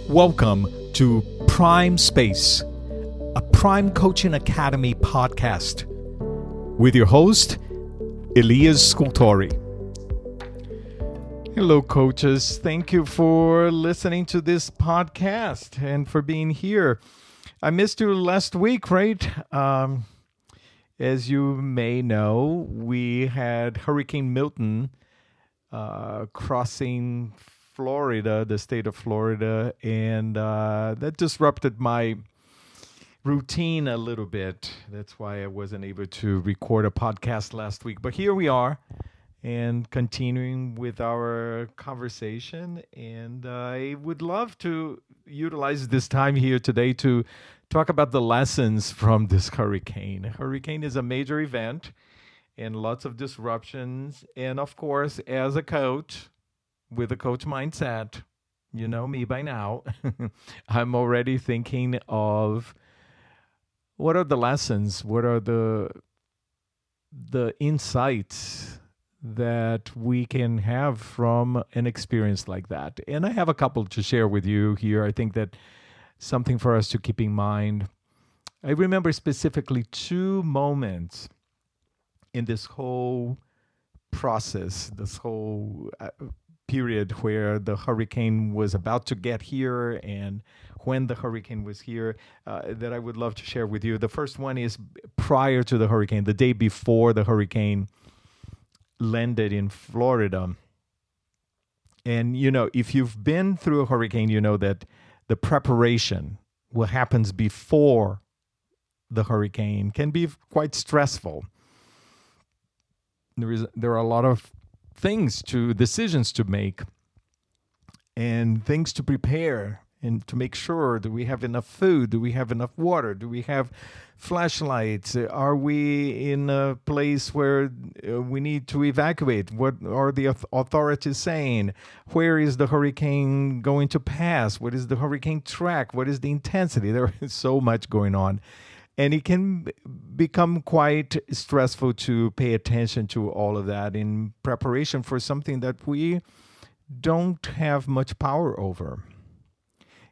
Welcome to Prime Space, a Prime Coaching Academy podcast with your host, Elias. Hello, coaches. Thank you for listening to this podcast and for being here. I missed you last week, right? As you may know, we had Hurricane Milton crossing Florida, the state of Florida, and that disrupted my routine a little bit. That's why I wasn't able to record a podcast last week. But here we are, and continuing with our conversation. And I would love to utilize this time here today to talk about the lessons from this hurricane. Hurricane is a major event and lots of disruptions. And of course, as a coach, with a coach mindset, you know me by now, I'm already thinking of what are the lessons, what are the insights that we can have from an experience like that. And I have a couple to share with you here. I think that something for us to keep in mind. I remember specifically two moments in this whole process, this whole period where the hurricane was about to get here and when the hurricane was here that I would love to share with you. The first one is prior to the hurricane, the day before the hurricane landed in Florida. And, you know, if you've been through a hurricane, you know that the preparation, what happens before the hurricane, can be quite stressful. There are a lot of decisions to make and things to prepare and to make sure that we have enough food, do we have enough water, do we have flashlights, are we in a place where we need to evacuate, what are the authorities saying, where is the hurricane going to pass, what is the hurricane track, what is the intensity. There is so much going on. And it can become quite stressful to pay attention to all of that in preparation for something that we don't have much power over.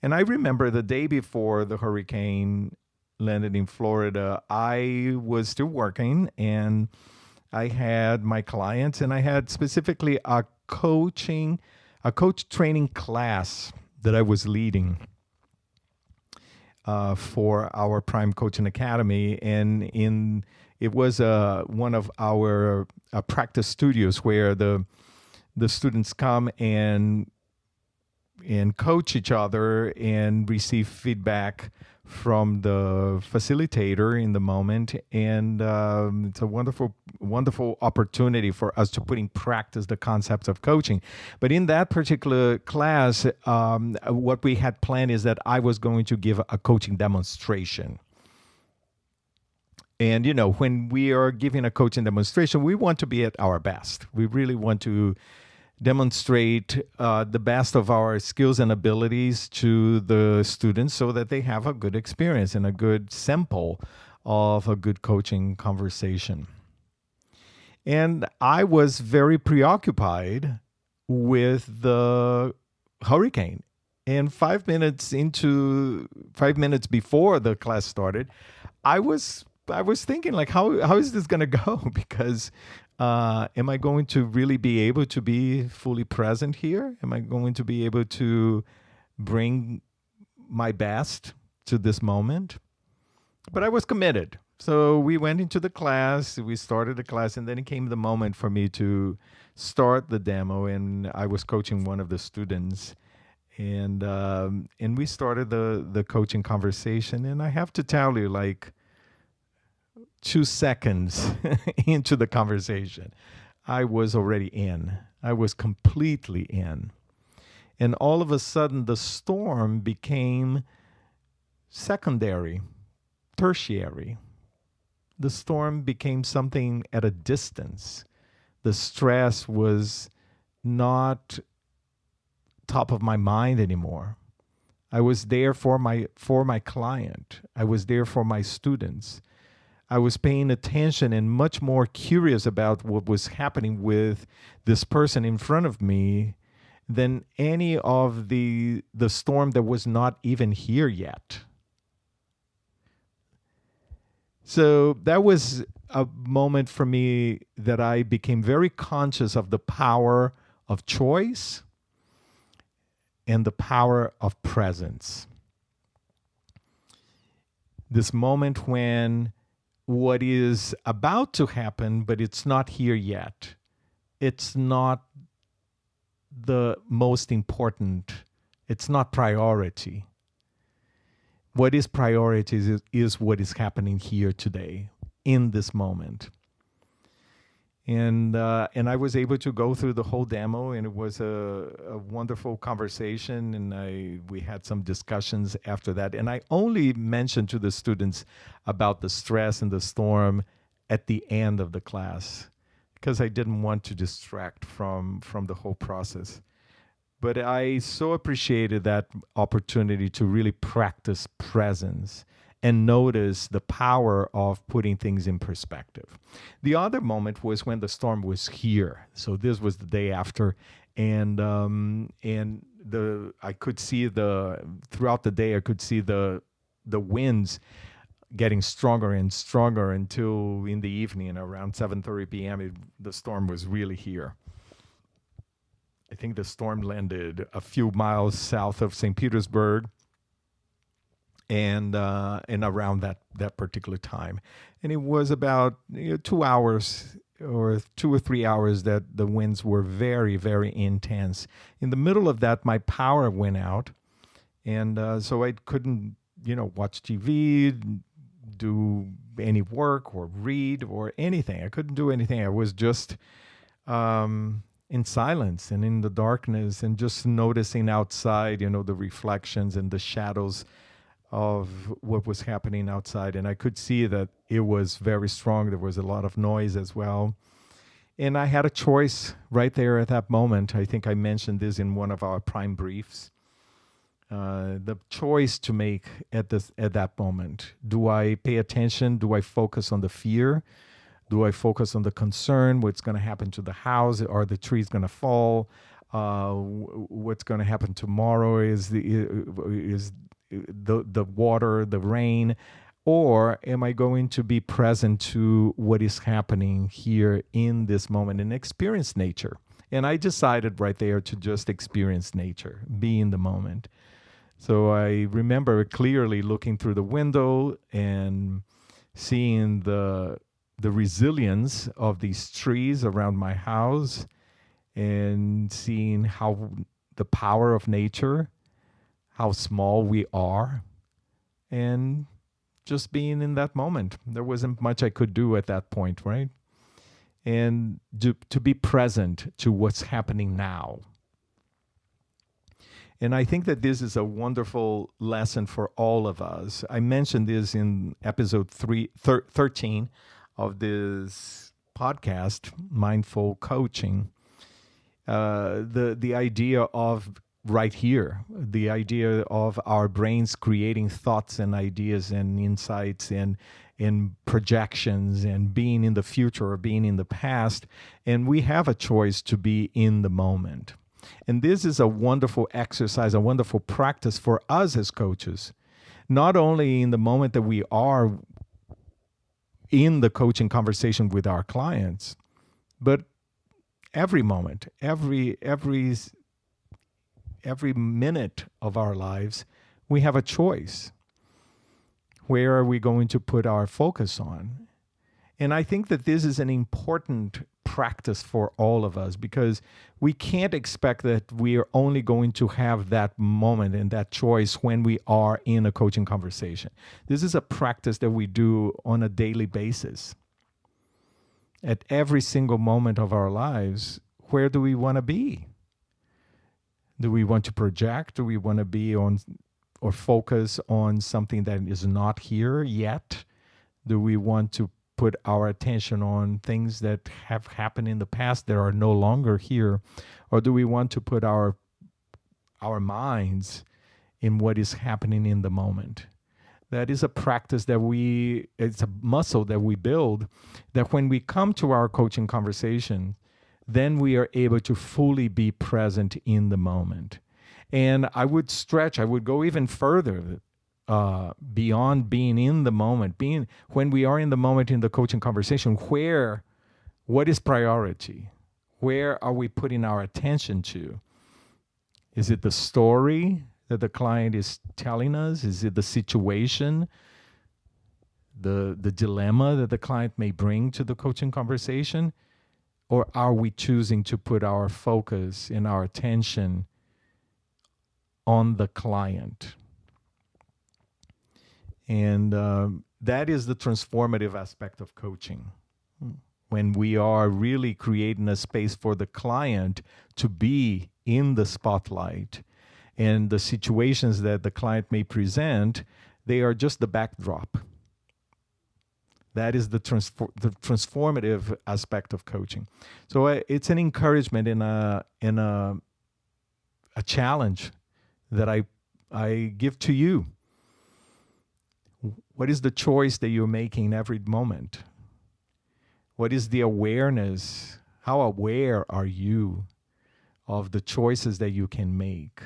And I remember the day before the hurricane landed in Florida, I was still working and I had my clients and I had specifically a coach training class that I was leading for our Prime Coaching Academy, and it was one of our practice studios where the students come and coach each other and receive feedback from the facilitator in the moment. And it's a wonderful opportunity for us to put in practice the concepts of coaching. But in that particular class, what we had planned is that I was going to give a coaching demonstration. And, you know, when we are giving a coaching demonstration, we want to be at our best. We really want to demonstrate the best of our skills and abilities to the students so that they have a good experience and a good sample of a good coaching conversation. And I was very preoccupied with the hurricane. And 5 minutes before the class started, I was thinking, like, how is this going to go? Because am I going to really be able to be fully present here? Am I going to be able to bring my best to this moment? But I was committed. So we went into the class, we started the class, and then it came the moment for me to start the demo, and I was coaching one of the students. And we started the coaching conversation, and I have to tell you, like, 2 seconds into the conversation, I was already in. I was completely in. And all of a sudden, the storm became secondary, tertiary. The storm became something at a distance. The stress was not top of my mind anymore. I was there for my client. I was there for my students. I was paying attention and much more curious about what was happening with this person in front of me than any of the storm that was not even here yet. So that was a moment for me that I became very conscious of the power of choice and the power of presence. This moment when what is about to happen, but it's not here yet. It's not the most important. It's not priority. What is priority is what is happening here today, in this moment. And I was able to go through the whole demo, and it was a wonderful conversation. And we had some discussions after that. And I only mentioned to the students about the stress and the storm at the end of the class, because I didn't want to distract from the whole process. But I so appreciated that opportunity to really practice presence and notice the power of putting things in perspective. The other moment was when the storm was here. So this was the day after, and I could see throughout the day I could see the winds getting stronger and stronger until in the evening around 7:30 p.m. The storm was really here. I think the storm landed a few miles south of St. Petersburg, and around that particular time, and it was about 2 hours or 2 or 3 hours that the winds were very, very intense. In the middle of that, my power went out, and so I couldn't watch TV, do any work or read or anything. I couldn't do anything. I was just in silence and in the darkness, and just noticing outside, the reflections and the shadows of what was happening outside. And I could see that it was very strong. There was a lot of noise as well. And I had a choice right there at that moment. I think I mentioned this in one of our prime briefs. The choice to make at that moment. Do I pay attention? Do I focus on the fear? Do I focus on the concern? What's going to happen to the house? Are the trees going to fall? What's going to happen tomorrow? Is the water, the rain? Or am I going to be present to what is happening here in this moment and experience nature? And I decided right there to just experience nature, be in the moment. So I remember clearly looking through the window and seeing the resilience of these trees around my house, and seeing how the power of nature, how small we are, and just being in that moment. There wasn't much I could do at that point, right? And to be present to what's happening now. And I think that this is a wonderful lesson for all of us. I mentioned this in episode 13 of this podcast, Mindful Coaching. The idea of right here, the idea of our brains creating thoughts and ideas and insights and projections, and being in the future or being in the past. And we have a choice to be in the moment. And this is a wonderful exercise, a wonderful practice for us as coaches, not only in the moment that we are in the coaching conversation with our clients, but every moment, every minute of our lives, we have a choice. Where are we going to put our focus on? And I think that this is an important practice for all of us, because we can't expect that we are only going to have that moment and that choice when we are in a coaching conversation. This is a practice that we do on a daily basis. At every single moment of our lives, where do we want to be? Do we want to project? Do we want to be on or focus on something that is not here yet? Do we want to put our attention on things that have happened in the past that are no longer here? Or do we want to put our minds in what is happening in the moment? That is a practice that it's a muscle that we build, that when we come to our coaching conversation, then we are able to fully be present in the moment. And I would go even further beyond being in the moment, when we are in the moment in the coaching conversation, what is priority? Where are we putting our attention to? Is it the story that the client is telling us? Is it the situation, the dilemma that the client may bring to the coaching conversation? Or are we choosing to put our focus and our attention on the client? And that is the transformative aspect of coaching. When we are really creating a space for the client to be in the spotlight, and the situations that the client may present, they are just the backdrop. That is the transformative aspect of coaching. So it's an encouragement and a challenge that I give to you. What is the choice that you're making every moment? What is the awareness? How aware are you of the choices that you can make?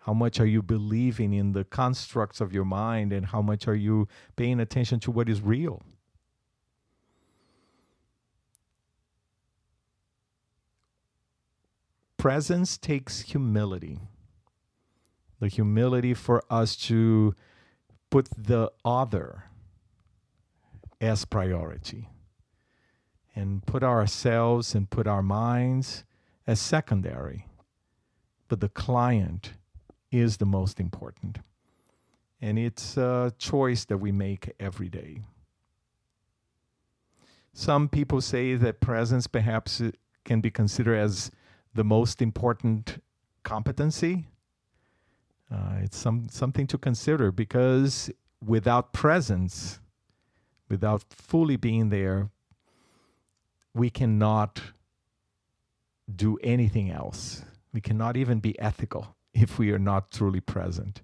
How much are you believing in the constructs of your mind, and how much are you paying attention to what is real? Presence takes humility. The humility for us to put the other as priority, and put ourselves and put our minds as secondary. But the client is the most important. And it's a choice that we make every day. Some people say that presence perhaps can be considered as the most important competency. It's something to consider, because without presence, without fully being there, we cannot do anything else. We cannot even be ethical if we are not truly present.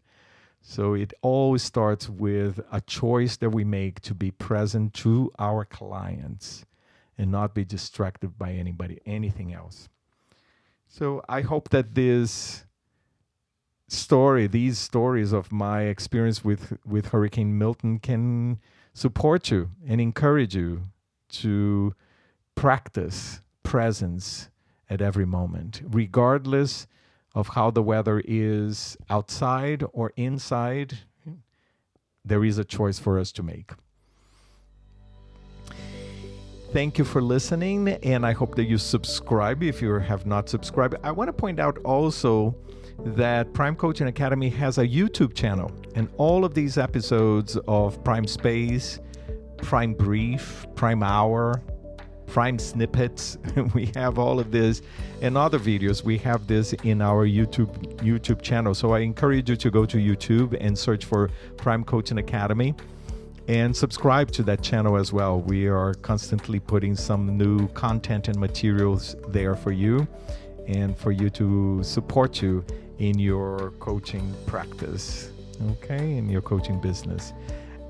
So it always starts with a choice that we make to be present to our clients and not be distracted by anything else. So I hope that these stories of my experience with Hurricane Milton can support you and encourage you to practice presence at every moment, regardless of how the weather is outside or inside. There is a choice for us to make. Thank you for listening, and I hope that you subscribe if you have not subscribed. I want to point out also that Prime Coaching Academy has a YouTube channel, and all of these episodes of Prime Space, Prime Brief, Prime Hour, Prime Snippets, we have all of this, and other videos. We have this in our YouTube channel. So I encourage you to go to YouTube and search for Prime Coaching Academy and subscribe to that channel as well. We are constantly putting some new content and materials there for you, and for you to support you in your coaching practice, okay, in your coaching business.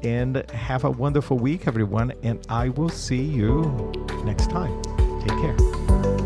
And have a wonderful week, everyone, and I will see you next time. Take care.